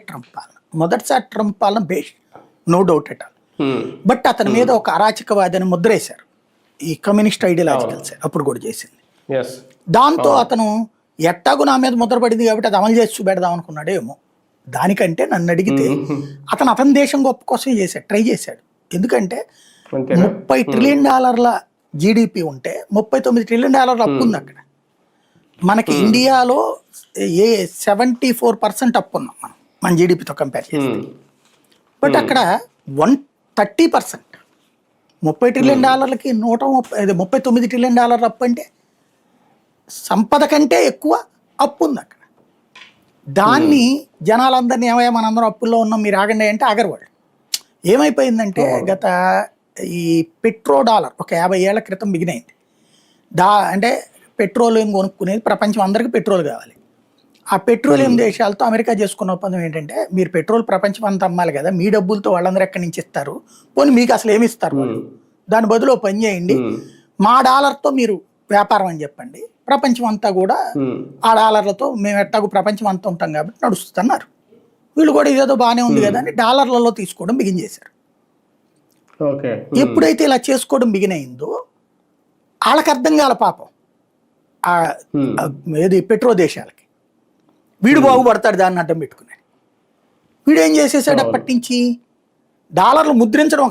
Trump పాలన, మొదటిసారి Trump పాలన best, no doubt at all. But అతని మీద ఒక అరాచకవాది అని ముద్రేశారు ఈ కమ్యూనిస్ట్ ఐడియాలజికల్స్, అప్పుడు కూడా చేసింది. దాంతో అతను ఎట్టాగు నా మీద ముద్ర పడింది కాబట్టి అది అమలు చేసి చూపెడదాం అనుకున్నాడేమో. దానికంటే నన్ను అడిగితే అతని దేశం గొప్ప కోసం చేశాడు, ట్రై చేశాడు. ఎందుకంటే $30 ట్రిలియన్ జీడిపి ఉంటే $39 ట్రిలియన్ అప్పు ఉంది అక్కడ. మనకి ఇండియాలో 74% అప్పు ఉన్నాం మనం, మన జీడిపితో కంపేర్ చేస్తే. బట్ అక్కడ 130%, $30 ట్రిలియన్ $39 ట్రిలియన్ అప్పు అంటే సంపద కంటే ఎక్కువ అప్పు ఉంది అక్కడ. దాన్ని జనాలందరినీ ఏమయ్యా మనందరం అప్పుల్లో ఉన్నాం మీరు ఆగండి అంటే ఆగరవాళ్ళు. ఏమైపోయిందంటే గత ఈ $1 ఒక 50 ఏళ్ల క్రితం బిగినైంది. అంటే పెట్రోలియం కొనుక్కునేది ప్రపంచం అందరికీ పెట్రోల్ కావాలి. ఆ పెట్రోలియం దేశాలతో అమెరికా చేసుకున్న ఒప్పందం ఏంటంటే, మీరు పెట్రోల్ ప్రపంచం అంతా అమ్మాలి కదా, మీ డబ్బులతో వాళ్ళందరూ ఎక్కడి నుంచి ఇస్తారు, పోనీ మీకు అసలు ఏమి ఇస్తారు వాళ్ళు, దాని బదులు పని చేయండి, మా డాలర్తో మీరు వ్యాపారం అని చెప్పండి, ప్రపంచం అంతా కూడా ఆ డాలర్లతో మేము ఎట్టాగు ప్రపంచం అంతా ఉంటాం కాబట్టి నడుస్తున్నారు. వీళ్ళు కూడా ఇదేదో బాగానే ఉంది కదా అని డాలర్లలో తీసుకోవడం బిగిన్. ఎప్పుడైతే ఇలా చేసుకోవడం బిగినయిందో వాళ్ళకి అర్థం కాల పాపం, ఏది పెట్రో దేశాలకి వీడు బాగుపడతాడు దాన్ని అడ్డం పెట్టుకున్నాడు. వీడు ఏం చేసేసాడు, అప్పటి నుంచి డాలర్లు ముద్రించడం